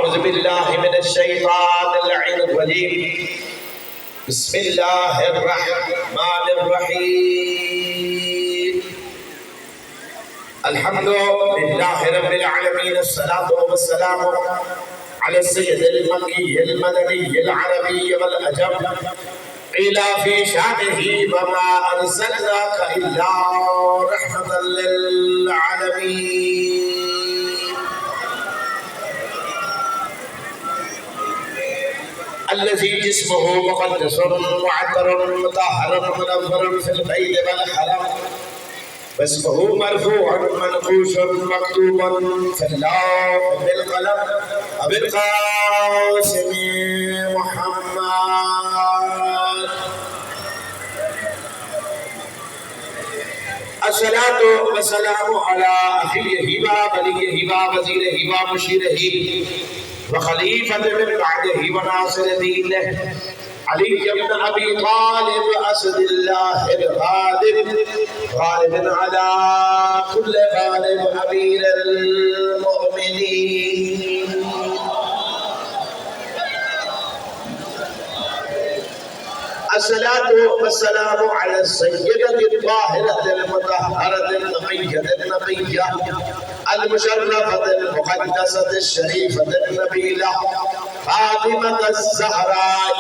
أعوذ بالله من الشيطان اللعين الرجيم. بسم الله الرحمن الرحيم. الحمد لله رب العالمين. الصلاة والسلام على السيد المكي المدني العربي والأجم. قيل في شأنه وما أرسلناك إلا رحمة للعالمين. الذي جسمه مقدس معطر مطهر منور في البيت والحرم، واسمه مرفوع منقوش مكتوب في اللوح بالقلم وبالقاسم محمد. الصلاة والسلام على أخيه ووليه ووزيره ومشيره وخليفة من بعده وناصر دينه علي بن أبي طالب أسد الله الغالب غالب على كل غالب أمير المؤمنين. الصلاة والسلام على السيدة الطاهرة المطهرة النقية النبية المشرفة المقدسة الشريفة النبيلة فاطمة الزهراء،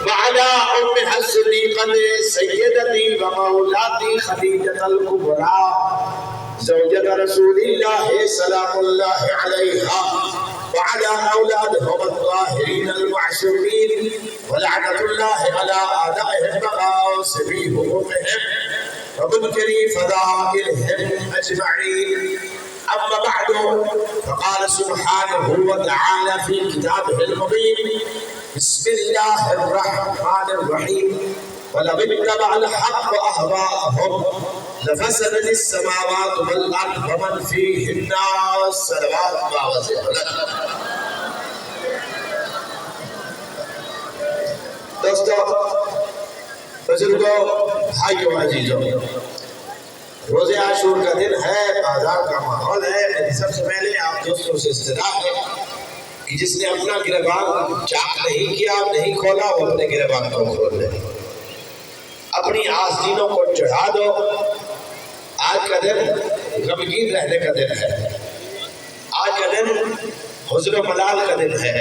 وعلى أمها الصديقة سيدتي ومولاتي خديجة الكبرى زوجة رسول الله سلام الله عليها، وعلى أولادهم الطاهرين المعصومين، ولعنة الله على أعدائهم وغاصبي حقوقهم ومنكري فضائلهم أجمعين. أما بعد، فقال سبحانه وتعالى في كتابه المبين: بسم الله الرحمن الرحيم. ولو اتبع الحق أهواءهم لفسدت السماوات والأرض ومن فيهن. الصلوات وسلام. دوستو، بزرگوں، بھائیوں، عزیزوں، روز عاشور کا دن ہے، بازار کا ماحول ہے۔ میری سب سے پہلے آپ دوستوں سے استدعا ہے کہ جس نے اپنا گریبان چاک نہیں کیا، نہیں کھولا، وہ اپنے گریبان کو کھول لے، اپنی آستینوں کو چڑھا دو۔ آج کا دن غمگین رہنے کا دن ہے، آج کا دن حزن و ملال کا دن ہے،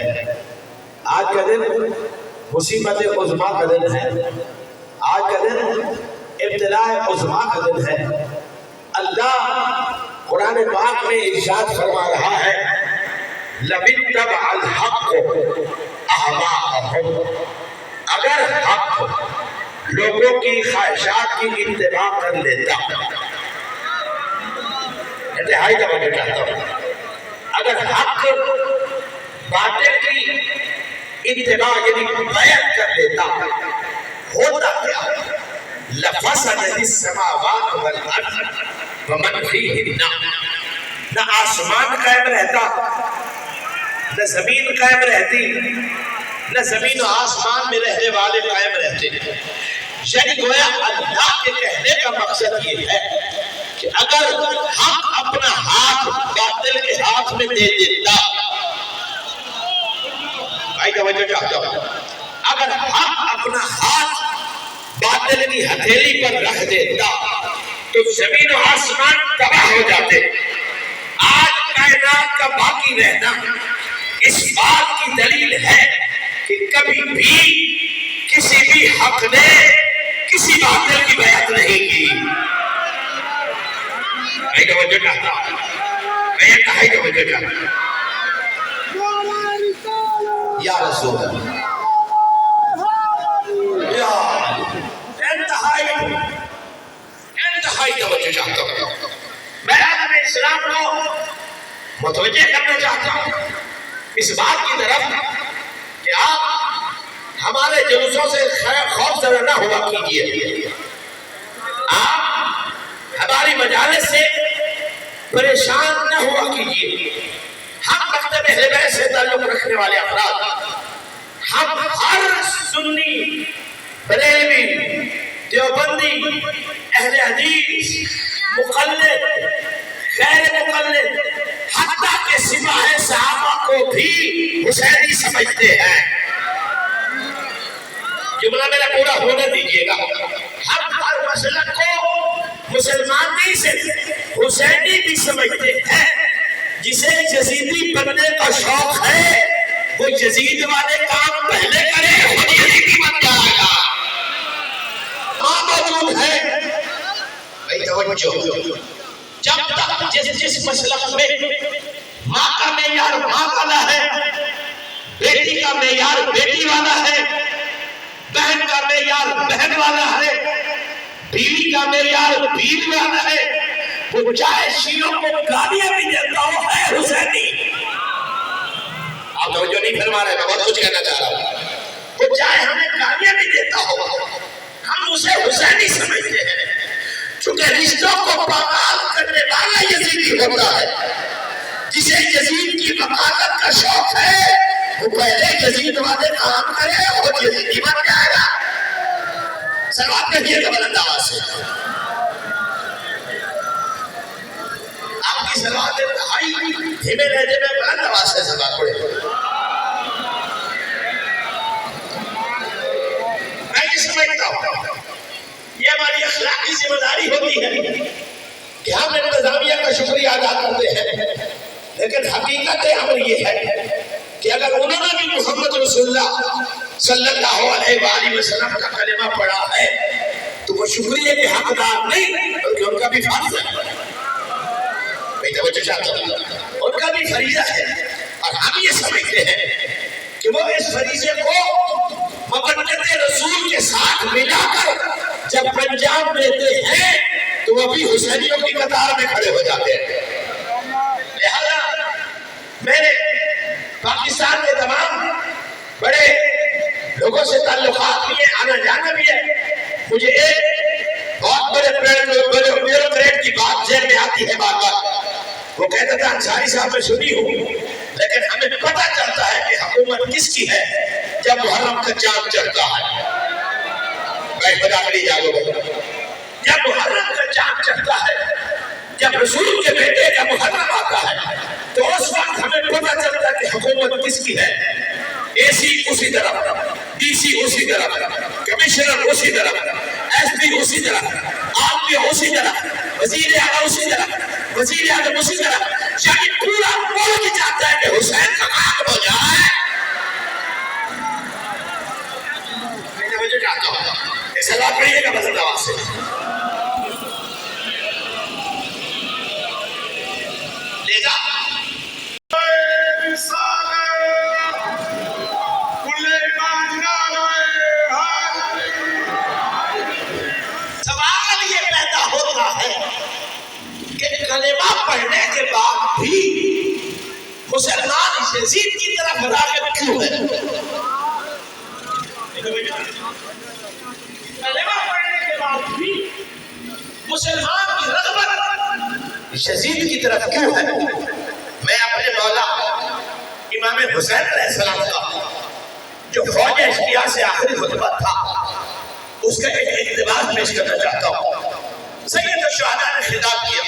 آج کا دن مصیبت عظمیٰ کا دن ہے، آج کا دن ابتلاء عظمیٰ کا دن ہے۔ اللہ قرآن پاک میں ارشاد فرما رہا ہے: لَوِ اتَّبَعَ الْحَقُّ أَهْوَاءَهُمْ، اگر حق لوگوں کی خواہشات کی اتباع کر لیتا، انتہائی توجہ چاہتا ہوں، اگر حق باطل کی اتباع یعنی بیعت کر لیتا، ہوتا کیا؟ لَفَسَدَتِ السَّمَاوَاتُ وَالْأَرْضُ وَمَنْ فِيهِنَّ، نہ آسمان قائم رہتا، نہ زمین قائم رہتی، نہ زمین و آسمان میں رہنے والے قائم رہتے۔ یعنی گویا اللہ کے کہنے کا مقصد یہ ہے کہ اگر حق اپنا ہاتھ باطل کے ہاتھ میں دے دیتا، بھائی توجہ چاہتا ہوں، اگر حق اپنا ہاتھ باطل کی ہتھیلی پر رکھ دیتا تو زمین و آسمان تباہ ہو جاتے۔ آج کائنات کا باقی رہنا اس بات کی دلیل ہے کہ کبھی بھی کسی بھی حق نے کسی باطل کی بیعت نہیں کی۔ میں توجہ چاہتا ہوں، میں انتہائی توجہ چاہتا ہوں۔ یا رسول اللہ، یا انتہائی توجہ چاہتا ہوں۔ میں عالم اسلام کو متوجہ کرنا چاہتا ہوں اس بات کی طرف کہ آپ ہمارے جلوسوں سے خوف زدہ نہ ہوا کیجئے، آپ ہماری مجالس سے پریشان نہ ہوا کیجئے۔ ہم مکتب اہل بیت سے تعلق رکھنے والے افراد، ہم ہر سنی، بریلوی، دیوبندی، اہل حدیث، مقلد، غیر مقلد، سمجھتے ہیں. جملہ میرا پورا ہونے دیجیے گا. ہم ہر مسلک کو مسلمان نہیں سے حسینی بھی سمجھتے ہیں. جسے یزیدی بننے کا شوق ہے وہ یزید والے کام پہلے کرے خود یزیدی بن جائے گا. ماں موجود ہے بھائی توجہ. جب تک جس مسلک میں ماں کا معیار ماں والا ہے, بیٹی کا معیار بیٹی والا ہے, بہن کا معیار بہن والا ہے, بیوی کا معیار بیوی والا ہے, وہ چاہے شیعوں کو گالیاں بھی دیتا ہو ہے حسینی. آپ توجہ نہیں فرما رہے, میں بہت کچھ کہنا چاہ رہا ہوں. وہ چاہے ہمیں گالیاں بھی دیتا ہو ہم اسے حسینی سمجھتے ہیں. چونکہ رشتوں کو پامال کرنے والا یزیدی ہوتا ہے. جسے یزید کی مقالت کا شوق ہے وہ پہلے یزید والے کام کرے اور یزیدی بن جائے گا. سلوات کہیے گا بلند آواز سے. آپ کی سلوات انتہائی دھیمے لہجے میں بلند آواز سے سلوات پڑھے. میں یہ سمجھتا ہوں یہ ہماری اخلاقی ذمہ داری ہوتی ہے کہ ہم انتظامیہ کا شکریہ ادا کرتے ہیں, لیکن حقیقت امر یہ ہے کہ اگر انہوں نے بھی محمد رسول اللہ صلی اللہ علیہ وآلہ وسلم کا کلمہ پڑھا ہے تو وہ شکریہ کے حقدار نہیں بلکہ ان کا بھی فرض ہے. میں توجہ چاہتا ہوں, ان کا بھی فریضہ ہے. اور ہم یہ سمجھتے ہیں کہ وہ اس فریضے کو مبنت رسول کے ساتھ ملا کر جب انجام دیتے ہیں تو وہ بھی حسینیوں کی قطار میں کھڑے ہو جاتے ہیں. لہذا میرے پاکستان کے تمام بڑے لوگوں سے تعلقات بھی ہیں, آنا جانا بھی ہے. مجھے ایک بہت بڑے بیوروکریٹ کی بات ذہن میں آتی ہے بار بار. وہ کہتا تھا انصاری صاحب میں سنی ہوں, لیکن ہمیں پتہ چلتا ہے کہ حکومت کس کی ہے جب محرم کا چاند چڑھتا ہے. میں خدا کے لیے جاگو بھائی, جب محرم کا چاند چڑھتا ہے, جب رسول کے بیٹے کا محرم آتا ہے تو اس وقت ہمیں پتہ چلتا ہے کہ حکومت کس کی ہے. اے سی اسی طرح, ڈی سی اسی طرح, کمشنر اسی طرح, ایس پی اسی طرح, آپ بھی اسی طرح, وزیر اعلیٰ اسی طرح, وزیر اعظم اسی طرح. یعنی پورا ملک چاہتا ہے کہ حسین کا کام ہو جائے. میں توجہ چاہتا ہوں, اس سلام پڑھیے گا بلند آواز سے. لہذا سوال یہ پیدا ہوتا ہے کہ کلمہ پڑھنے کے بعد بھی مسلمان یزید کی طرف راغب کیوں ہے؟ کلمہ پڑھنے کے بعد بھی مسلمان کی رغبت یزید کی طرف کیوں ہے؟ میں اپنے مولا امام حسین علیہ السلام کا جو فوج اشقیاء سے آخری خطبہ تھا اس کا ایک اقتباس پیش کرنا چاہتا ہوں. سید الشہداء نے خطاب کیا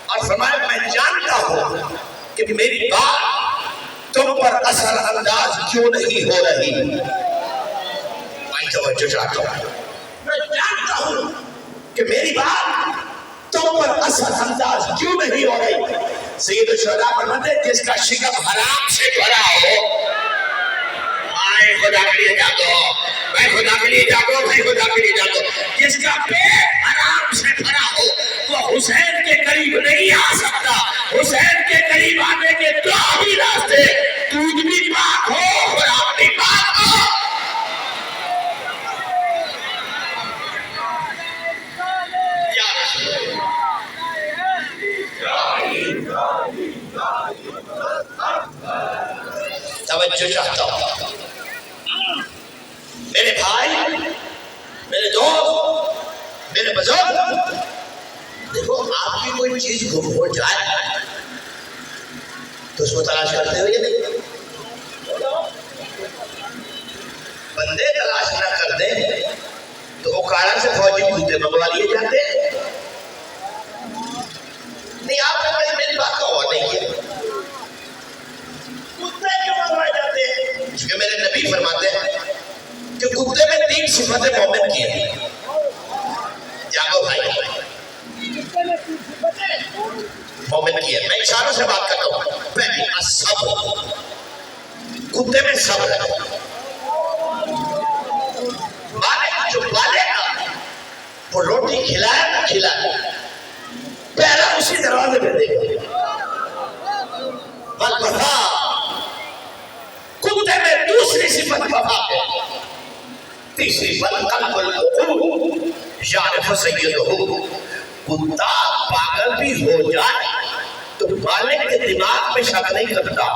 اور فرمایا میں جانتا ہوں کہ میری بات تم پر اثر انداز کیوں نہیں ہو رہی. میں توجہ چاہتا ہوں, میں جانتا ہوں کہ میری بات تم پر اثر انداز کیوں نہیں ہو رہی. سید الشہداء فرماتے ہیں جس کا شکم حرام سے بھرا ہو, آئے خدا کے لیے جاگو, میں خدا کے لیے جاگو, میں خدا کے لیے جاگو, جس کا پیٹ حرام سے بھرا ہو وہ حسین کے قریب نہیں آ سکتا. حسین کے قریب آنے کے دو ہی راستے, دودھ بھی پاک ہو اور آپ بھی پاک ہو. توجہ چاہتا ہوں میرے بھائی, میرے دوست, میرے بزرگ. دیکھو آپ کی کوئی چیز گم ہو جائے تو اس کو تلاش کرتے ہو یا نہیں؟ بندے تلاش نہ کر دیں تو وہ کارا سے فوجی کتے منگوا لیے جاتے ہیں. نہیں آپ نے میری بات کا غور نہیں کیا. کتے کیوں منگوائے جاتے ہیں؟ صفت مومن کی ہے. جاگو بھائی, مومن کی ہے. میں اشاروں سے بات کرتا ہوں. پہلی الصبر, کتے میں صبر ہے. جو بالے گا وہ روٹی کھلائے نہ کھلائے پہلا اسی دروازے پہ دے گا. والوفا, کتے میں دوسری صفت وفا ہے. تیسری والقلب العقول یعرف سیدہ, کتا پاگل بھی ہو جائے تو مالک کے دماغ میں شک نہیں کرتا.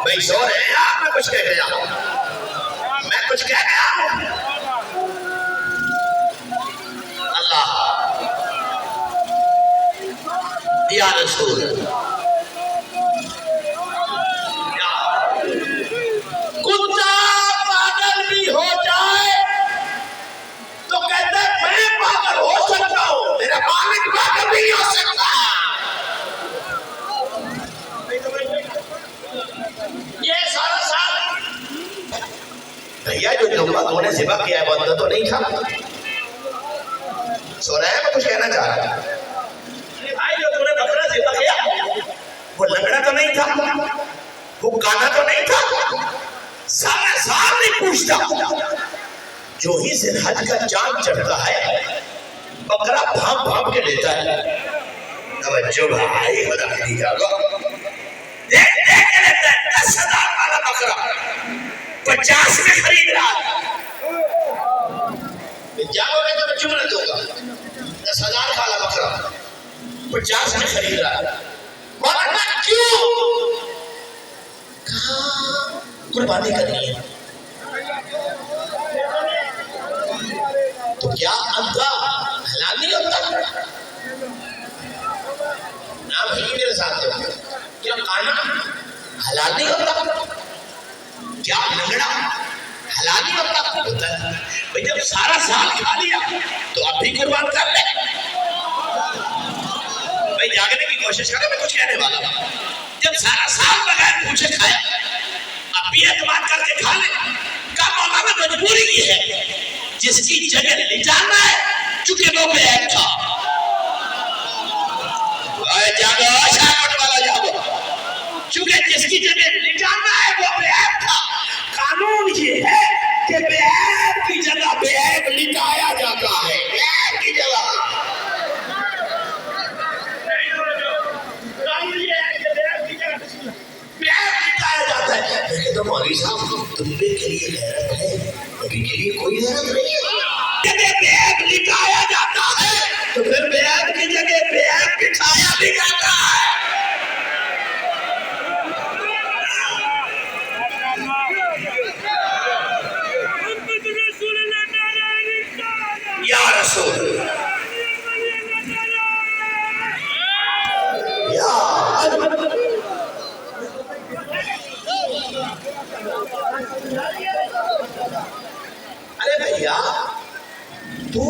بھئی سو رہے ہیں آپ, میں کچھ کہہ گیا ہوں, میں کچھ کہہ گیا ہوں. اللہ یا رسول, کتا پاگل بھی ہو جائے تو کہتا ہے میں پاگل ہو سکتا ہوں, میرا مالک پاگل بھی نہیں ہو سکتا. یہ سارا سال بھیا جو دمبا تو نے ذبح کیا ہے بندہ تو نہیں تھا. سو رہا ہے, میں کچھ کہنا چاہ رہا ہوں. بھائی جو تو نے بکرا ذبح کیا وہ لنگڑا تو نہیں تھا, وہ کانا تو نہیں تھا. سارا سال نہیں پوچھتا. جو ہی ذوالحج کا چاند چڑھتا ہے بکرا بھانپ بھانپ کے لیتا ہے. توجہ بھائی, خدا کی جاگو, دیکھ دیکھ کے لیتا ہے. 10,000 والا بکرا 50 میں خرید رہا ہے. جاگو میں تو بچوں نہ دوں گا. 10,000 والا بکرا 50 میں خرید رہا ہے. بکرا کیوں؟ قربانی کرنی ہے. تو کیا اندھا حلال نہیں ہوتا؟ نام ہی میرے ساتھ ہو. کیا کانا حلال نہیں ہوتا؟ کیا لنگڑا حلال نہیں ہوتا؟ ہوتا ہے. بھئی جب سارا سال کھا لیا تو اب بھی قربان کر لے. بھئی جاگنے کی کوشش کرو, میں کچھ کہنے والا ہوں. جب سارا سال بغیر پوچھے کھایا اب بھی اعتماد کر کے کھا لے. کا مولانا مجبوری یہ ہے جس کی جگہ لے جانا ہے چونکہ وہ بے عیب تھا. جاگو شاکٹ والا جاگو, چونکہ جس کی جگہ لے جانا ہے وہ بے عیب تھا. قانون یہ ہے کہ بے عیب کی جگہ بے عیب لٹایا جاتا ہے. بے عیب کی جگہ تو مولوی صاحب تمبے کے لیے غیرت ہے, نبی کے لیے کوئی غیرت نہیں ہے. جب بے عیب لٹایا جاتا ہے تو پھر بے عیب کی جگہ بے عیب بٹھایا بھی جاتا ہے. یا رسول یا ارے بھیا تو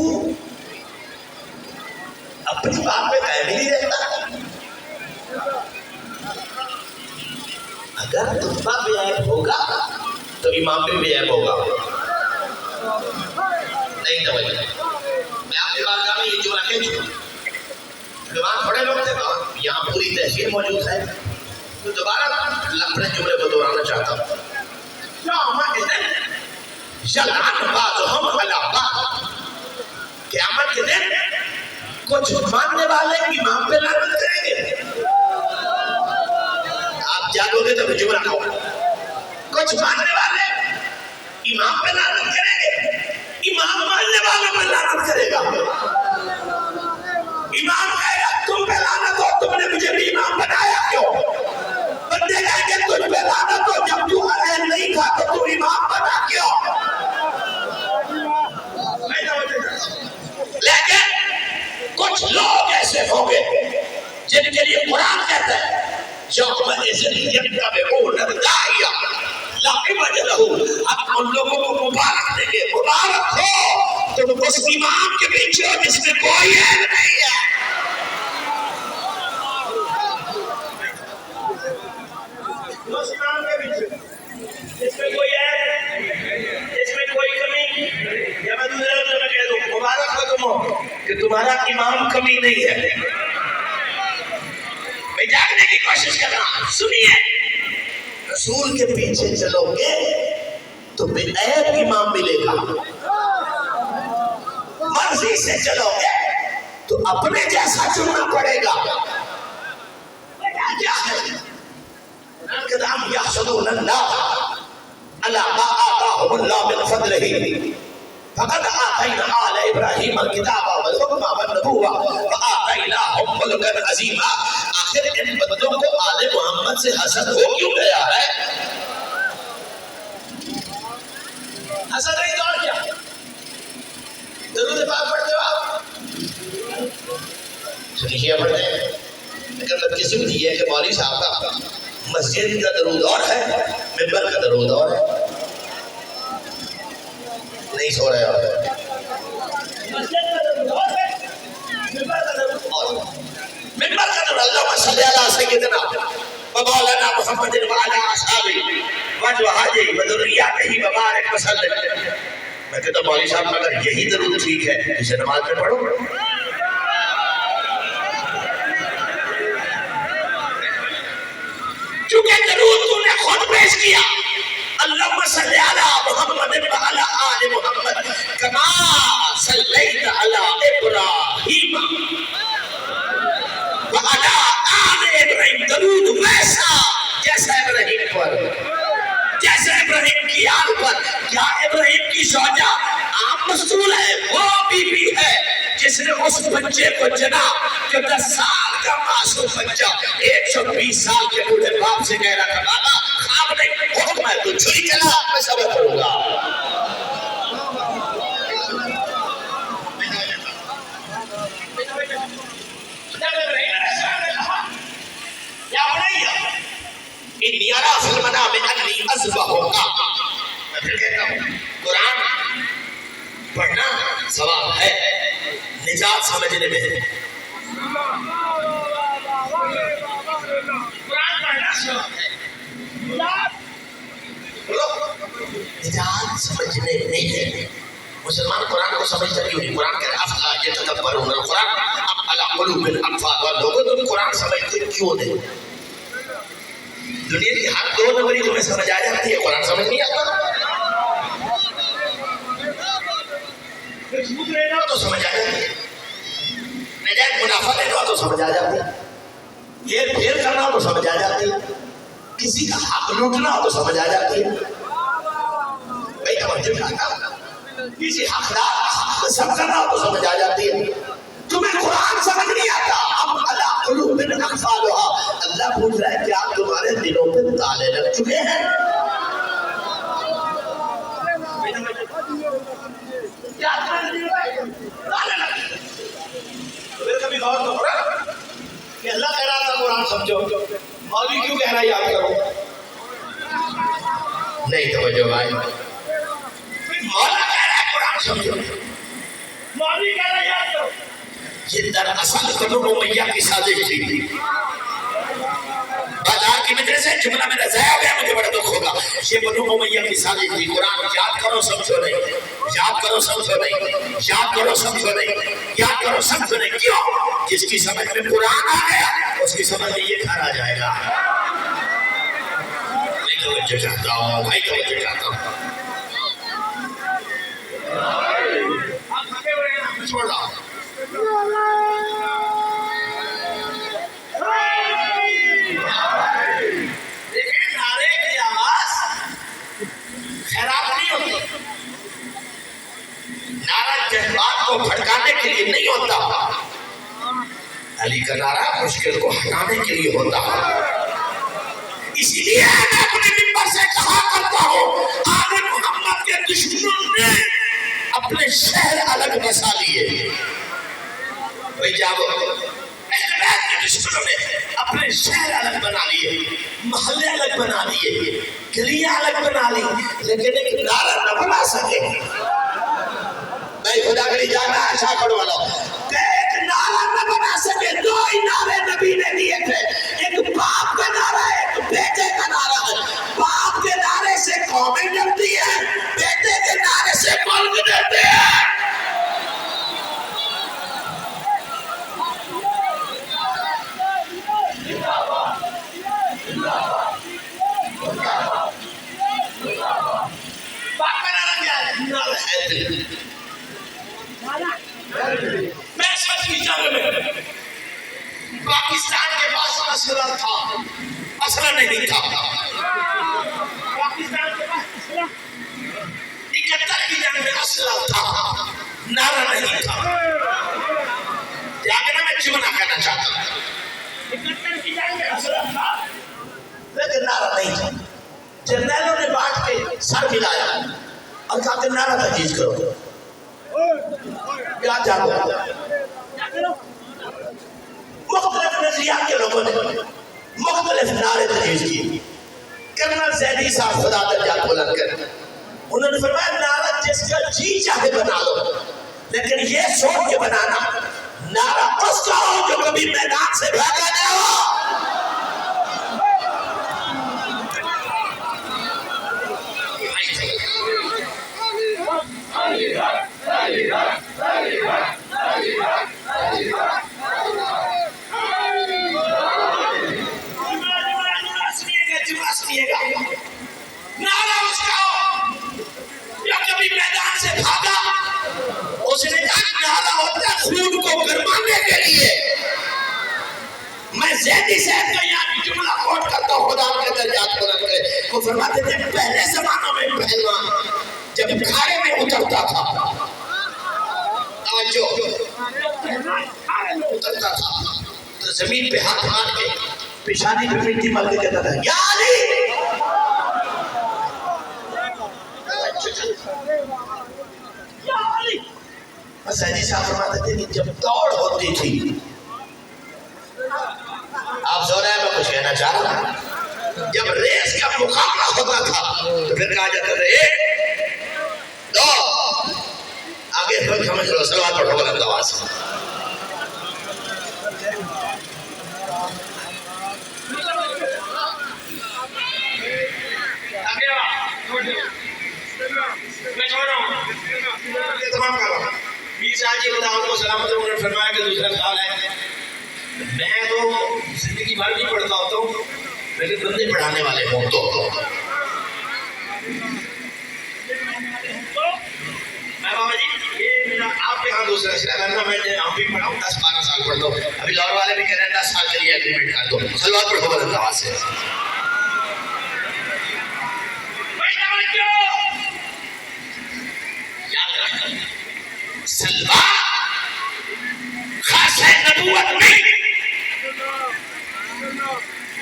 اپنی بات پہ قائم ہی نہیں رہتا. اگر تمبا بے عیب ہوگا تو امام بھی بے عیب ہوگا. نہیں توجہ, میں آپ کی بات میں یہ جو رکھے جوان تھوڑے لوگ تھے, یہاں پوری تحصیل موجود ہے. تو دوبارہ اپنے جملے کو دہرانا چاہتا ہوں. قیامت کے دن کچھ ماننے والے امام پہ لعنت کریں گے. آپ جاگو گے تو جملہ کہو. کچھ ماننے والے امام پہ لعنت کریں گے, امام ماننے والوں پہ لعنت کرے گا. امام کہے گا تم پہ لعنت ہو, تم نے مجھے بھی امام بنایا کیوں؟ بندے کہیں گے تجھ پہ لعنت ہو, جب تو اہل نہیں تھا تو تو امام بنا کیوں؟ لیکن کچھ لوگ ایسے ہوں گے جن کے لیے قرآن کہتا ہے ہم ان لوگوں کو مبارک دیں گے. مبارک ہو تم اس امام کے پیچھے ہو جس میں کوئی عیب نہیں ہے. اس امام کے پیچھے جس میں کوئی عیب تمہارا امام کمی نہیں ہے. میں جاننے کی کوشش کر رہا ہوں. سنیے, رسول کے پیچھے چلو گے تو بے عیب امام ملے گا. مرضی سے چلو گے تو اپنے جیسا چننا پڑے گا. کیا ہے قدام یحسدون اللہ علی ما آتاہم اللہ من فضلہ فقد آتینا آل ابراہیم الکتاب والحکم والنبوۃ وآتیناہم ملکا عظیما. آخر ان بندوں کو آل محمد سے حسد ہو کیوں گیا ہے؟ حسد نہیں تو اور کیا؟ درود پاک پڑھتے ہو آپ؟ سنیے پڑھتے ہیں. لیکن بدقسمتی دی ہے کہ مولوی صاحب کا مسجد کا درود اور ہے, ممبر کا درود اور ہے. نہیں سو رہے ہو. مسجد کا درود اور ہے, ممبر کا درود اور ہے. ممبر کا درود اللہم صلی علی سیدنا و مولانا محمد وعلی اصحابہ وازواجہ وذریاتہ وبارک وسلم. میں کہتا ہوں مولوی صاحب اگر یہی درود ٹھیک ہے اسے نماز میں پڑھو. چونکہ درود تو نے خود پیش کیا, اللہم صلی علی محمد وعلی آل محمد کما صلیت علی ابراہیم وعلی آل ابراہیم. درود ویسا جیسا ابراہیم پر, جیسے ابراہیم کی آل پر. کیا ابراہیم کی زوجہ عام مستور ہے؟ وہ بی ہے جس نے اس بچے کو جنا جو 10 سال کا معصوم بچہ 120 سال کے بوڑھے باپ سے کہہ رہا تھا بابا خواب نہیں حکم ہے تو چھری چلا میں صبر کروں گا. کیا بنائی انی ارا فی المنام انی اذبحک. میں پھر کہتا ہوں قرآن پڑھنا ثواب ہے, نجات سمجھنے میں ہے. قرآن پڑھنا ثواب ہے, نجات سمجھنے میں ہے. مسلمان قرآن کو سمجھتا کیوں نہیں؟ قرآن کہہ رہا ہے افلا یتدبرون القرآن ام علی قلوب اقفالها. لوگوں تم قرآن سمجھتے کیوں نہیں؟ دنیا کی ہر 2 نمبری تمہیں سمجھ آ جاتی ہے, قرآن سمجھ نہیں آتا. جھوٹ لینا تو سمجھ آ جاتی ہے, نجائز منافع لینا تو سمجھ آ جاتی ہے, یہ پھیر کرنا تو سمجھ آ جاتی ہے, کسی کا حق لوٹنا تو سمجھ آ جاتی ہے. بھائی توجہ کرنا, کسی حقدار کا حق سب کرنا تو سمجھ آ جاتی ہے. تمہیں قرآن سمجھ نہیں آتا. ام علی قلوب اقفالها. اللہ پوچھ رہا ہے کیا تمہارے دلوں پہ تالے لگ چکے ہیں؟ کیا تالے لگ چکے؟ پھر کبھی غور تو ہو رہا کہ اللہ کہہ رہا تھا قرآن سمجھو, مولوی کیوں کہہ رہا یاد کرو؟ نہیں توجہ بھائی. مولا کہہ رہا ہے قرآن سمجھو, مولوی کہہ رہا ہے یاد کرو. یہ دراصل بنو امیہ کی سازش تھی. بازار کی وجہ سے جملہ میرا ضائع ہو گیا, مجھے بڑا دکھ ہوگا. یہ بنو امیہ کی سازش تھی. قرآن یاد کرو سمجھو نہیں, یاد کرو سمجھو نہیں, یاد کرو سمجھو نہیں, یاد کرو سمجھو نہیں. کیوں؟ جس کی سمجھ میں قرآن آ گیا اس کی سمجھ میں یہ گھر آ جائے گا. میں توجہ چاہتا ہوں بھائی, توجہ چاہتا ہوں. چھوڑ رہا ہوں. دیکھیں نعرے کی آواز خراب نہیں ہوتی, نعرہ جذبات کو بھڑکانے کے لیے نہیں ہوتا. علی کا نعرہ مشکل کو ہٹانے کے لیے ہوتا. اسی لیے میں اپنے ممبر سے کہا کرتا ہوں آل محمد کے دشمنوں نے اپنے شہر الگ بسا لیے. بھائی جاؤ, اہل کے دشمنوں نے اپنے شہر الگ بنا لیے, محلے الگ بنا لیے, گلیاں الگ بنا لی, لیکن ایک نعرہ نہ بنا سکے. میں خدا کے لیے جانا اچھا پڑھ والا کہ ایک نعرہ نہ بنا سکے. 2 ہی نعرے نبی نے دیے تھے, ایک باپ کا نعرہ ہے, ایک بیٹے کا نعرہ ہے. باپ کے نعرے سے قومیں ڈرتی ہیں, بیٹے کے نعرے سے ملک ڈرتے ہیں. 65 کی جنگ میں پاکستان کے پاس اسلحہ تھا، اسلحہ نہیں تھا۔ پاکستان کے پاس اسلحہ 71 کی جنگ میں اسلحہ تھا، نعرہ نہیں تھا۔ یاد ہے نا میں جملہ کہنا چاہتا ہوں، 71 کی جنگ میں اسلحہ تھا لیکن نعرہ نہیں تھا۔ جرنیلوں نے بانٹ کے سر ملایا اور کہا کہ نعرہ تجویز کرو، کیا جاگو۔ مختلف نظریات کے لوگوں نے مختلف نعرے تجویز کیے۔ کرنل زیدی صاحب خدا درجات بلند کر، انہوں نے فرمایا نعرہ جس کا جی چاہے بنا لو، لیکن یہ سوچ کے بنانا نعرہ اس کا ہو جو کبھی میدان سے بھاگا نہ ہو۔ نعرہ اس کا ہو جو کبھی میدان سے بھاگا، اس نے کہا نعرہ ہوتا ہے خون کو گرمانے کے لیے۔ میں زیدی صاحب کا یہاں بھی جملہ کوٹ کرتا ہوں، خدا کے درجات بلند کرے، وہ فرماتے تھے پہلے زمانوں میں پہلوان جب کھاڑے میں اترتا تھا، توجہ کھاڑے میں اترتا تھا تو زمین پہ ہاتھ مار کے پیشانی پہ مٹی مل کے کہتا تھا یا علی، یا علی۔ سیدی صاحب فرماتے تھے کہ جب دوڑ ہوتی تھی، آپ سو رہے ہیں میں کچھ کہنا چاہ رہا ہوں، جب ریس کا مقابلہ ہوتا تھا تو پھر کہا جاتا تھا ایک دو، آگے پھر سمجھ لو، صلوات پڑھو بلند آواز سے۔ میں چھوڑ رہا ہوں، تمام کر رہا ہوں۔ میر صاحب جی خدا ان کو سلامت، انہوں نے فرمایا کہ دوسرا سوال ہے، میں تو زندگی بھر نہیں پڑھتا ہوتا ہوں لیکن بندے پڑھانے والے ہوں تو میں بابا جی یہ میرا آپ کے ہاں دوسرا سلسلہ کرنا، میں نے ہم بھی پڑھاؤں 10-12 سال پڑھتا ہوں، ابھی لاہور والے بھی کہہ رہے ہیں 10 سال کے لیے ایگریمنٹ کر دو۔ صلوات پڑھو بلند آواز سے۔ سلوا خاص ہے نبوت نہیں،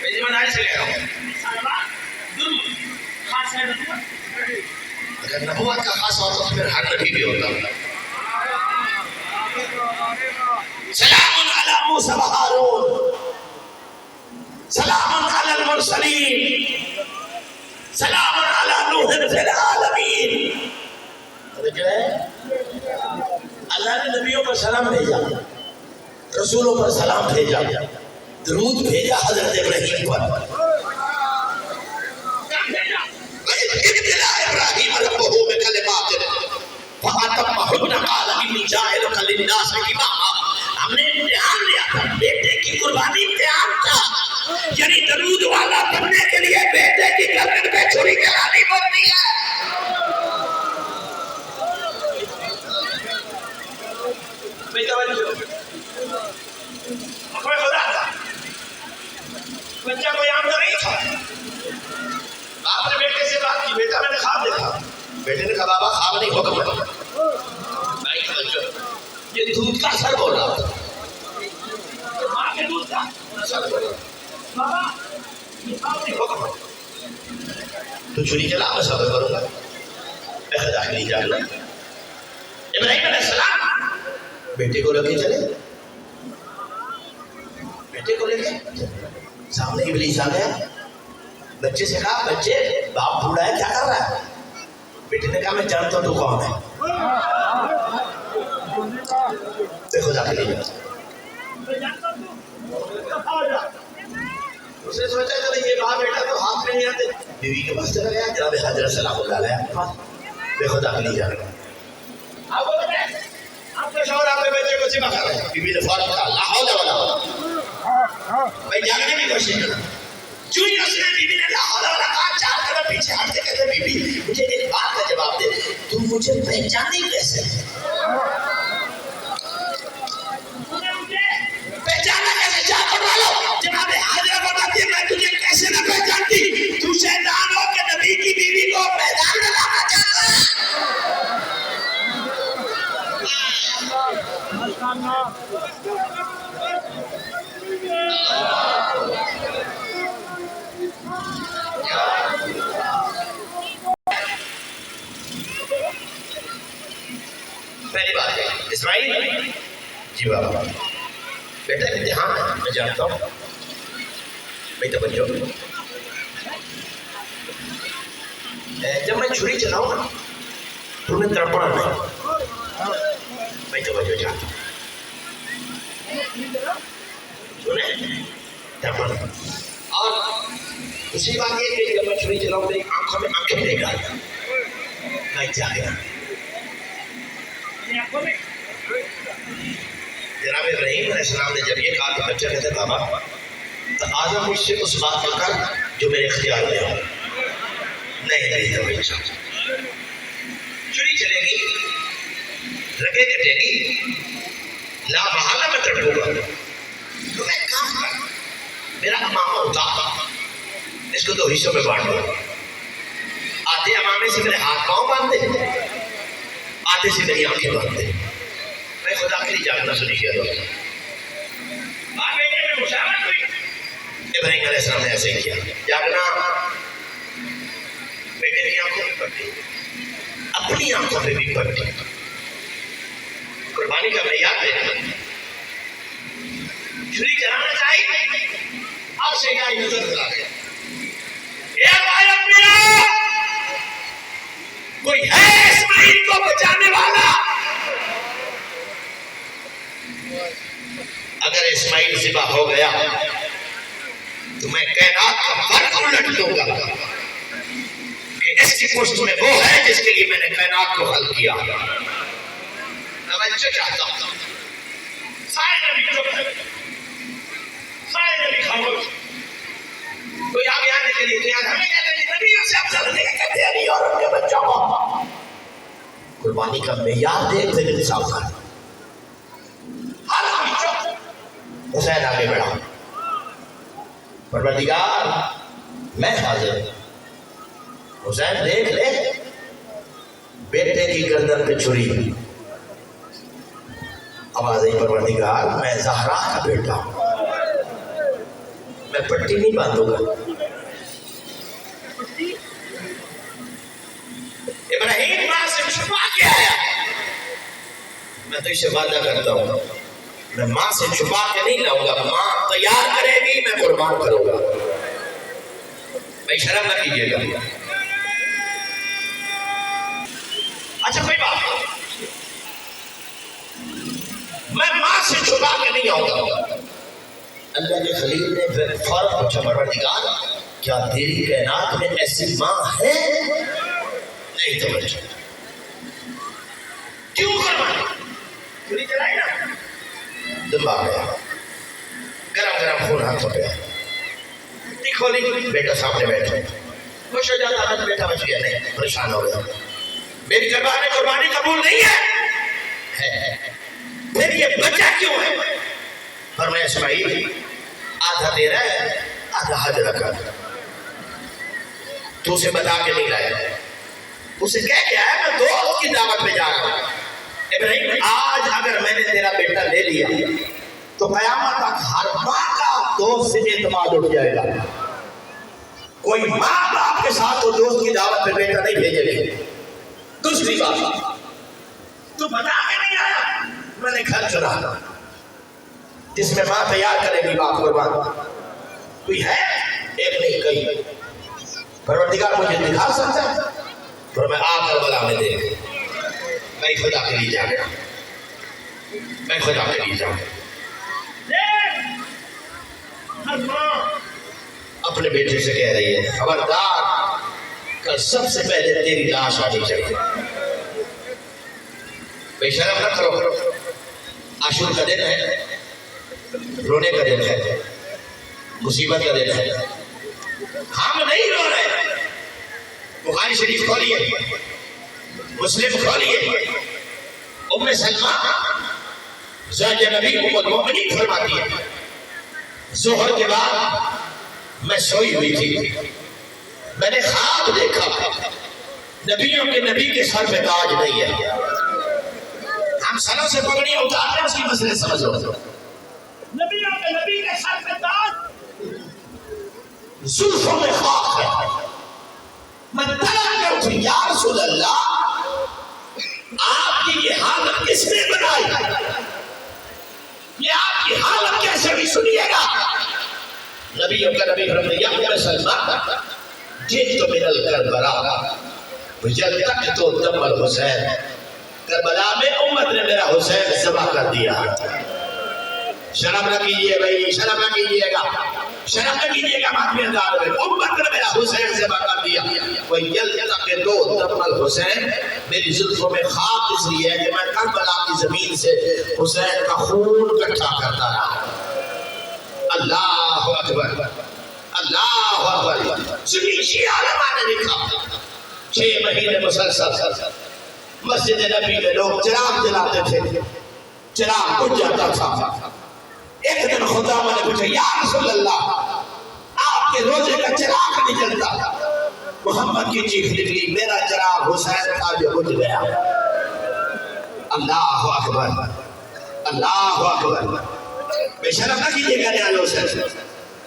میں ذمہ سے کہہ رہا ہوں، سلوا خاص ہے نبوت، اگر نبوت کا خاص ہوتا تو پھر ہر نبی بھی ہوتا۔ سلام علی موسیٰ و ہارون، سلام علی المرسلین، سلام علی نوح فی العالمین۔ اللہ نے نبیوں پر سلام بھیجا، رسولوں پر سلام بھیجا، درود بھیجا حضرت ابراہیم پر۔ ابتلا ابراہیم ربہ بکلمات فاتمہن قال انی جاعلک للناس اماما۔ ہم نے امتحان لیا تھا، بیٹے کی قربانی امتحان تھا، یعنی درود والا بننے کے لیے بیٹے کی گردن پہ چھری چلانی پڑتی ہے۔ کوئی خدا تھا، بچہ کوئی عام نہیں تھا۔ باپ نے بیٹے سے بات کی، بیٹا میں نے خواب دیکھا، بیٹے نے کہا بابا خواب نہیں حکم ہے۔ بھائی توجہ، یہ دودھ کا سر بول رہا تھا، ماں کے دودھ کا سر بول رہا تھا، بابا یہ خواب نہیں حکم ہے۔ تو چھری چلا میں صبر کروں گا، میں خدا کے لیے جانا۔ ابراہیم علیہ السلام بیٹے کو لے کے چلے، بیٹے کو لے کے سامنے ابلیس آ گیا، بچے سے کہا بچے باپ بوڑھا ہے کیا کر رہا ہے؟ بیٹے نے کہا میں جانتا ہوں تو کون ہے، دیکھو جا کے لے جا۔ اس نے سوچا کہ یہ باپ بیٹا تو ہاتھ میں نہیں آتے، بیوی کے پاس چلا گیا، جناب حضرت سلام اللہ علیہ کے پاس، دیکھو جا کے لے جا رہا ہے۔ آپ کے شوہر آپ کے بیٹے کو ذبح کر رہے ہیں، بیوی نے فوراً کہا لا حول ولا قوت، بھائی جاگنے کی کوشش کرو، جو ہی اس نے بیوی نے لا حول ولا قوت 4 قدم پیچھے ہٹ کے کہتے بیوی مجھے ایک بات کا جواب دے، تو مجھے پہچانی کیسے؟ پہچانا کیسے؟ جعفر والو جناب حاضرہ فرماتی ہے میں تجھے کیسے نہ پہچانتی، تو شیطان ہو کے نبی کی بیوی کو میدان میں لانا چاہتا ہے۔ پہلی بات ہے اسماعیل جی بابا بیٹا امتحان ہے میں جانتا ہوں بھائی توجہ، جب میں چھری چلاؤں نا تو میں تڑپنا نہیں، بھائی توجہ چاہتا ہوں سنیں تڑپنا، اور دوسری بات یہ کہ جب میں چھری چلاؤں میری آنکھوں میں آنکھیں نہیں ڈالتا میں جاگا۔ جناب ابراہیم علیہ السلام نے جب یہ کہا کہ بچہ کہتے بابا تو آدھا مجھ سے اس بات کو کر جو میرے اختیار میں ہو، نہیں نہیں تو بچہ چوری چلے گی، رگے کٹے گی، لا محالہ میں تڑپوں گا، تو میں کام کر میرا امامہ ہوتا اس کو 2 حصوں میں بانٹ دو، آدھے امامے سے میرے ہاتھ پاؤں باندھے، آدھے سے میری آنکھیں باندھے، میں خدا کے لیے جاگنا سنیے دوست۔ ابراہیم علیہ السلام نے ایسے ہی کیا، جاگنا بیٹے کی آنکھوں میں پڑتی، اپنی آنکھوں میں بھی پڑتی، قربانی کا معیار دینا، چھری چلانا چاہیے اب سے کیا نظر دلا گیا کوئی ہے اسماعیل کو بچانے والا؟ اگر اسماعیل ذبح ہو گیا تو میں کائنات کا فرق الٹ دوں گا کہ ایسی پوسٹ میں وہ ہے جس کے لیے میں نے کائنات کو حل کیا۔ توجہ چاہتا ہوں، سارے نبی چپ ہے، سارے نبی خاموش، کوئی آگے آنے کے لیے تیار، ہمیں کہتے ہیں نبیوں سے افضل نہیں کہتے ہیں اور ان کے بچوں کو قربانی کا معیار دیکھ پھر انصاف کر۔ حسین آگے بڑھا، پروردگار میں حاضر ہوں، حسین دیکھ لے بیٹے کی گردن پہ چھری، آواز آئی پروردگار میں زہرا کا بیٹا ہوں، میں پٹی نہیں باندھوں گا۔ ابراہیم ماں سے چھپا کے آیا، میں تو اسے وعدہ کرتا ہوں میں ماں سے چھپا کے نہیں لاؤں گا، ماں تیار کرے گی میں قربان کروں گا، بھائی شرم نہ کیجیے گا۔ اچھا کوئی بات میں ماں سے چھپا کے نہیں آؤں گا۔ اللہ کے خلیل نے پھر فوراً پوچھا پروردگار کیا تیری کائنات میں ایسی ماں ہے؟ نہیں توجہ، کیوں قربانی؟ چھری چلائی نا، دم آ گیا، گرم گرم خون ہاتھوں پہ، کھولی، بیٹا سامنے بیٹھے، خوش ہو جاتا ہے بیٹا بچ گیا، نہیں پریشان ہو گیا، میری دربار میں قربانی قبول نہیں ہے، پھر یہ بچہ کیوں ہے؟ فرمایا اسماعیل آدھا تیرا ہے آدھا حاجرہ کا، تو اسے بتا کے نہیں لایا، اسے کہہ کے آیا میں دوست کی دعوت پہ جا رہا ہوں۔ ابراہیم آج اگر میں نے تیرا بیٹا لے لیا تو قیامت تک ہر ماں کا دوست سے اعتماد اٹھ جائے گا، کوئی ماں باپ کے ساتھ تو دوست کی دعوت پہ بیٹا نہیں بھیجے گی۔ دوسری بات تو بتا کے نہیں آیا، میں نے گھر چلا جس میں ماں تیار کرے گی باپ قربان، کوئی ہے؟ ایک نہیں کئی، پروردگار مجھے دکھا سکتا ہے؟ پر میں آ کر بلا میں دیکھ، میں خدا کے لیے جاگا، میں خدا کے لیے جاگا۔ ہر ماں اپنے بیٹے سے کہہ رہی ہے خبردار کل سب سے پہلے تیری لاش آنی چاہیے، بے شرم نہ کرو، عاشور کا دن ہے، رونے کا دن ہے، مصیبت کا دن ہے، ہم نہیں رو رہے. بخاری شریف کھولیے, مسلم کھولیے. ام سلمہ زوج نبی ام المؤمنین فرماتی ہے ظہر کے بعد میں سوئی ہوئی تھی, میں نے خواب دیکھا نبیوں کے نبی کے سر پہ تاج نہیں ہے. ہم سروں سے پگڑیاں اتارتے ہیں, اس کی مسئلے سمجھ لو. نبیوں کے نبی کے سر پہ تاج زلفوں میں خاک ہے. میں تڑپ کے اٹھی, یا رسول اللہ آپ کی یہ حالت کس نے بنائی, یہ آپ کی حالت کیسے بھی سنیے گا. نبیوں کا نبی فرمایا یا ام سلمہ جئت من الکربلاء وجدت دم الحسین, کربلا میں امت نے میرا حسین ذبح کر دیا. شرم نہ کیجیے بھائی, شرم نہ کیجیے گا, شرم نہ کیجیے گا. ماتمی اندار میں امت نے میرا حسین ذبح کر دیا. وَيَلْتَقِطُ دَمَ الْحُسَيْنِ, میری زلفوں میں خاک اس لیے ہے کہ میں کربلا کی زمین سے حسین کا خون اکٹھا کرتا رہا. اللہ اکبر, اللہ اکبر. سنی شیعہ علماء نے لکھا 6 مہینے مسلسل مسجد نبی میں لوگ چراغ جلاتے تھے, چراغ بجھ جاتا تھا. ایک دن خدا نے پوچھا یا رسول اللہ آپ کے روزے کا چراغ نہیں جلتا. محمد کی چیخ نکلی میرا چراغ حسین تھا جو بجھ گیا. اللہ اکبر, اللہ اکبر. بے شرم نہ کیجیے گا نیالوں سے.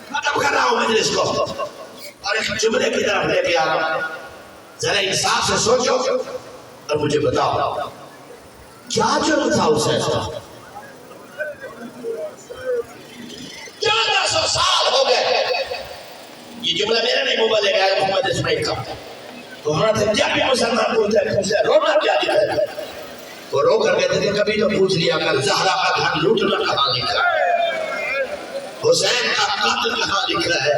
ختم کر رہا ہوں مجلس کو اور ایک جملے کی طرف لے کے آ رہا ہوں. ذرا انصاف سے سوچو اور مجھے بتاؤ کیا جرم تھا حسین کا. 1400 سال ہو گئے. یہ جملہ میرا نہیں مبالغہ ہے محمد اسماعیل کا. تو ہمارا تھے جب بھی مسلمان پوچھتے ہیں پوچھتے رونا کیا لکھا ہے, وہ رو کر کہتے تھے کبھی تو پوچھ لیا کر زہرا کا گھر لوٹنا کہاں لکھا ہے, حسین کا قتل کہاں لکھا ہے,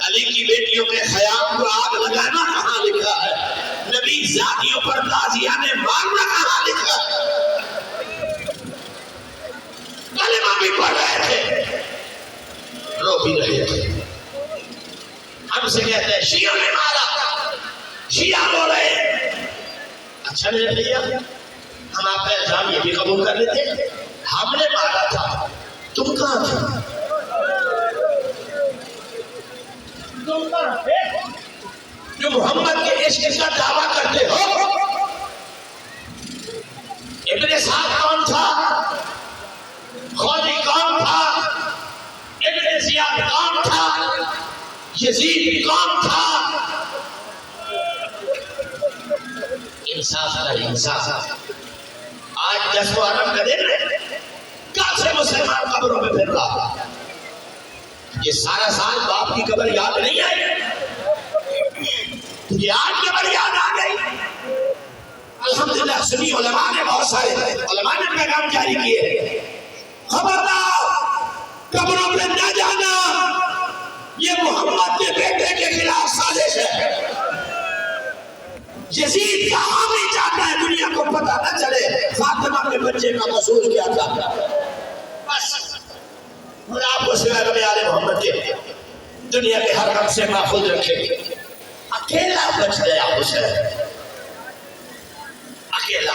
علی کی بیٹیوں کے خیام کو آگ لگانا کہاں لکھا ہے, نبی ذاتیوں پر تازیانے مارنا کہاں لکھا ہے. کلمہ بھی پڑھ رہے تھے, رو بھی رہے تھے. ہم سے کہتے ہیں شیعہ نے مارا, شیعہ بول رہے. اچھا میرے بھیا, ہم آپ کا الزام یہ بھی قبول کر لیتے ہیں ہم نے مارا تھا, تم کہاں تھے, تم کہاں تھے جو محمد کے عشق کا دعویٰ کرتے ہو. ابن سعد کون تھا, خولی کون تھا, ابن زیاد کون تھا, یزید کون تھا. انصاف کا انصاف. آج 10 محرم کا دن ہے, کل سے مسلمان قبروں میں پھر رہا. یہ سارا سال باپ کی قبر یاد نہیں آئی, تجھے آج قبر یاد آ گئی. الحمدللہ سنی علماء نے, بہت سارے علماء نے پیغام جاری کیے, خبردار قبروں پہ نہ جانا, یہ محمد کے بیٹے کے خلاف سازش ہے. یزید کا حامی چاہتا ہے دنیا کو پتہ نہ چلے فاطمہ کے بچے کا قصور کیا تھا. بس خدا آپ کو سوائے رب آل محمد کے دنیا کے ہر غم سے محفوظ رکھے. اکیلا بچ گیا حسین, اکیلا.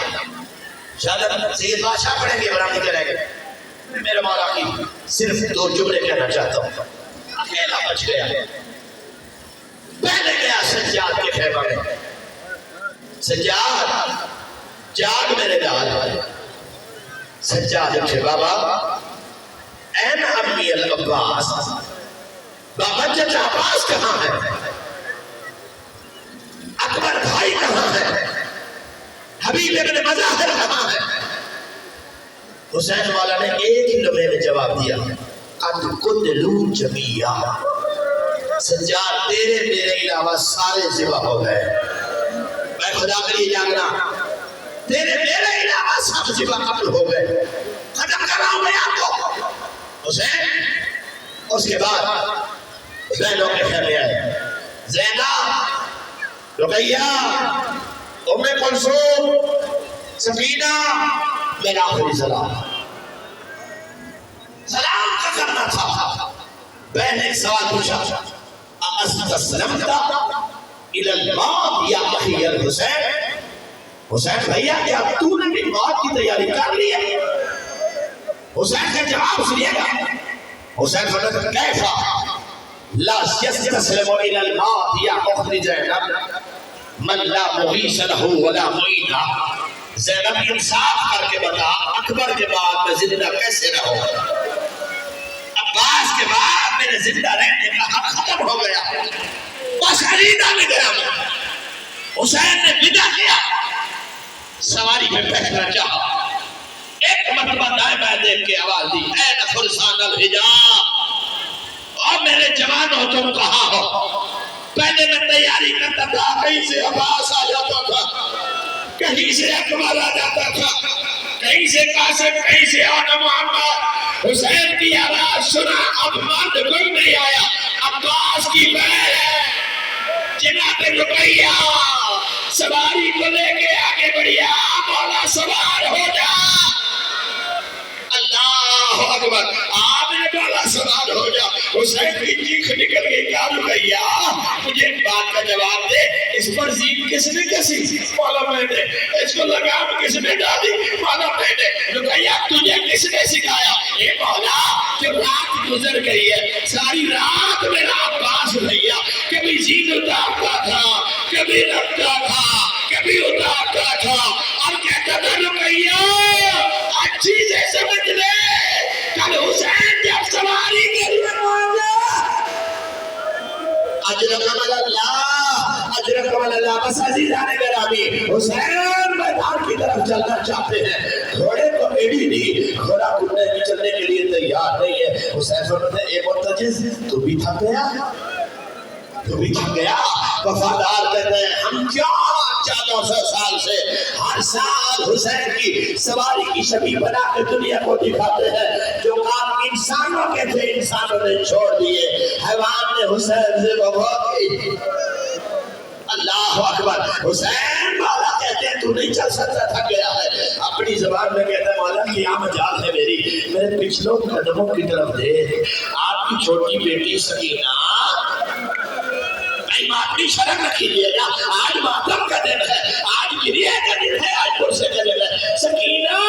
شاید سید بادشاہ پڑھیں گے برامدی کریں گے, میرے مولا کی صرف 2 جملے کہنا چاہتا ہوں. اکیلا بچ گیا. پہلے گیا سجاد کے خیمہ میں, سجاد جاگ میرے لال. سجاد اٹھے, بابا این امی العباس, بابا چچا عباس کہاں ہے, اکبر بھائی کہاں ہے, حبیب ابن مظاہر کہاں ہے. حسین والا نے ایک ہی لمحے میں جواب دیا, قد قتلوا جميعا, سجاد تیرے میرے علاوہ سارے ذبح ہو گئے. میں خدا کے لیے جاگنا, تیرے میرے علاوہ سب ذبح قتل ہو گئے. ختم کر رہا ہوں میں آپ کو. حسین اس کے بعد بہنوں کے خیمے آئے, زینب, رقیہ, ام کلثوم, سکینہ. میرا آخری سلام کا کرنا تھا. بہن ایک سوال پوچھا, استسلمت الی الموت یا اخی الحسین، حسین بھیا کیا تو نے بھی موت کی تیاری کر لی ہے؟ حسین کا جواب سنیے گا. حسین فرماتا کیفا لا یستسلم الی الموت یا اخت زینب من لا مغیث له ولا معین. زینب انصاف کر کے بتا، اکبر کے بعد میں زندہ کیسے رہوں؟ عباس کے بعد میرے زندہ رہنے کا حق ختم ہو گیا، بس علیدہ میں گیا میں. حسین نے ودا کیا، سواری میں بیٹھنا چاہا، ایک مرتبہ دائیں بائیں دیکھ کے آواز دی اے فرسان الحجاب، اور میرے جوانوں تم کہاں ہو؟ پہلے میں تیاری کرتا تھا، کہیں سے عباس آ جاتا تھا، کہیں سے اکبر آ جاتا تھا، کہیں سے قاسم، کہیں سے آنا محمد. حسین کی آواز سنا، اب مرد کوئی نہیں آیا، عباس کی بہن ہے جناب رقیہ سواری کو لے کے آگے بڑھیا، مولا سوار ہو جا. اللہ اکبر، آپ نے مولا سوار ہو جا. حسین کی چیخ نکل گئی، کیا رقیہ مجھے ایک بات کا جواب دے، اس پر زین کس نے کسی؟ مولا میں نے. اس کو لگام کس نے ڈالی؟ مولا میں نے. رقیہ تجھے کس نے سکھایا؟ اے مولا کہ رات گزر گئی ہے، ساری رات میرا عباس بھیا کبھی زین اتارتا تھا، کبھی رکھتا تھا، کبھی اتارتا تھا، اور کہتا تھا رقیہ اچھی سے سمجھ لے، کل حسین جب سواری کے لیے اجرکم اللہ، اجرکم اللہ. بس عزیزان گرامی، حسین میدان کی طرف چلنا چاہتے ہیں، گھوڑے کو ایڑی دی، گھوڑا گھوڑے میں چلنے کے لیے تیار نہیں ہے. حسین فرماتے ہیں اے مرتجز تو بھی تھک گیا، تو بھی تھک گیا. وفادار کہتے ہیں ہم کیا 400 سال سے ہر سال حسین کی سواری کی شبیہ بنا کے دنیا کو دکھاتے ہیں. جو کام انسانوں کے تھے انسانوں نے چھوڑ دیے، حیوان نے حسین سے بہت کی. اللہ اکبر. حسین مولا کہتے ہیں تو نہیں چل سکتا، تھک گیا ہے. اپنی زبان میں کہتا ہے مولا کیا مجال ہے میری، میرے پچھلوں قدموں کی طرف دیکھ. آپ کی چھوٹی بیٹی سکینہ، ماتمی شرم رکھیے نا، آج ماتم کا دن ہے، آج گریہ کا دن ہے، آج پرسے کا دن ہے. سکینہ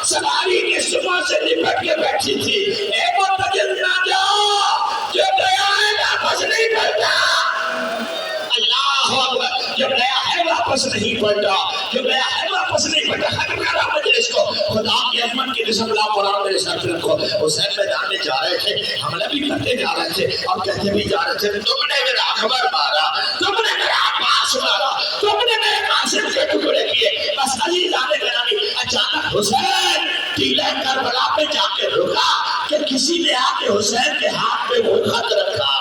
سواری کے صبح سے لپٹ کے بیٹھی تھی. اے مرتجز نہ جا، جو گیا ہے واپس نہیں پلٹا. اللہ اکبر. جو گیا ہے واپس نہیں پلٹا، جو گیا ہے واپس نہیں پلٹا. ختم کرا مجلس کو. خدا کی عظمت کی قسم لا قرآن میرے ساتھ رکھو. حسین میدان میں جا رہے تھے، حملہ بھی کرتے جا رہے تھے اور کہتے بھی جا رہے تھے تم نے میرا اکبر مارا، تم نے میرا عباس مارا، تم نے میرے قاسم کے ٹکڑے کیے. بس عزیزان گرامی، اچانک حسین ٹیلہ کربلا پہ جا کے رکا کہ کسی نے آ کے حسین کے ہاتھ پہ وہ خط رکھا.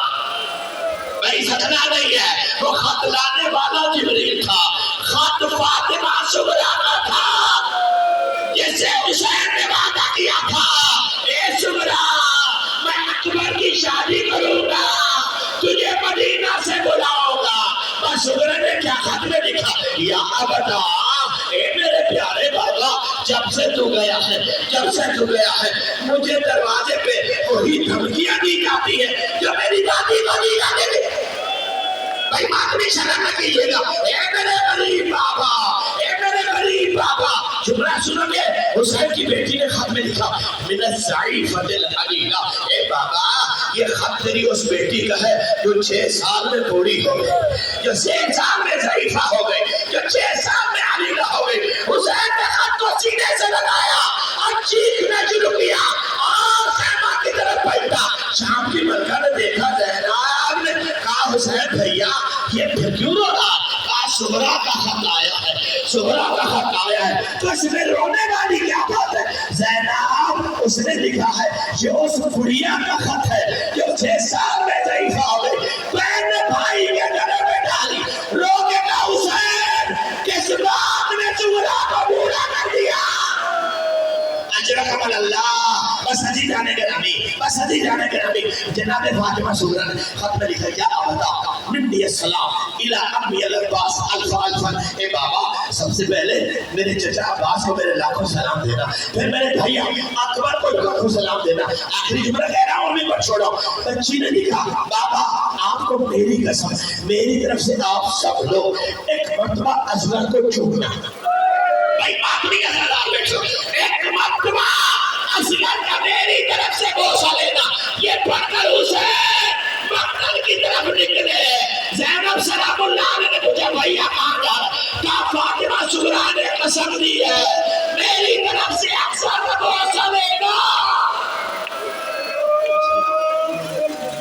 بھائی سکنا نہیں ہے، وہ خط لانے والا جبریل تھا. خط فاطمہ صغریٰ کا تھا جس سے حسین نے وعدہ کیا تھا اے صغریٰ میں اکبر کی شادی کروں گا، تجھے مدینہ سے بلاؤں گا. بس صغریٰ نے کیا خط میں لکھا؟ یا ابدا اے میرے پیارے بابا، جب سے تو گیا ہے، جب سے تو گیا ہے مجھے دروازے پہ وہی دھمکیاں دی جاتی ہے جو میری دادی کو دی جاتی تھی. بھائی ماتمی شرم نہ کیجیے گا. اے میرے غریب بابا، اے میرے غریب بابا. جملہ سنو گے، حسین کی بیٹی نے خط میں لکھا من الضعیفۃ العلیلہ. اے بابا یہ خط تیری اس بیٹی کا ہے جو 6 سال میں بوڑھی ہو گئی، جو 6 سال میں ضعیفہ ہو گئی، جو 6 سال میں علیلہ ہو گئی. حسین نے خط کو سینے سے لگایا اور چیخنا شروع کیا اور خیمہ کی طرف پلٹا. شام کی ملکہ نے دیکھا، زینب نے کہا حسین بھیا یہ پھر کیوں رو رہا؟ کہا صغریٰ کا خط آیا ہے، صغریٰ کا خط آیا ہے. تو اس میں رونے والی کیا بات ہے؟ زینب اس نے لکھا ہے یہ اس بڑھیا کا خط ہے جو 6 سال میں ضعیفہ ہو گئی. بہن نے بھائی کے گلے میں ڈالی، رو کے کہا حسین کس بات نے صغریٰ کو بوڑھا کر دیا؟ اجرکم اللہ. بس عزیزان گرامی، بس عزیزان جانے کے نبی جناب فاطمہ سغرا نے خط میں لکھا یا ابدا منی السلام الی امی العباس الف الف. اے بابا سب سے پہلے میرے چچا عباس کو میرے لاکھوں سلام دینا, پھر میرے بھائی اکبر کو لاکھوں سلام دینا. آخری جملہ کہہ رہا ہوں امی کو چھوڑو. بچی نے لکھا بابا آپ کو میری قسم, میری طرف سے آپ سب لوگ ایک مرتبہ اصغر کو چومنا. بھائی بات نہیں کرنا, ایک مرتبہ اصغر کا میری طرف سے بوسہ لینا. یہ پڑھ کر اسے مقتل کی طرف نکلے. زینب سلام اللہ علیہ نے مجھے بھیا مانگا, کہا فاطمہ سغرا نے قسم دی ہے میری طرف سے اصغر کا بوسہ لینا.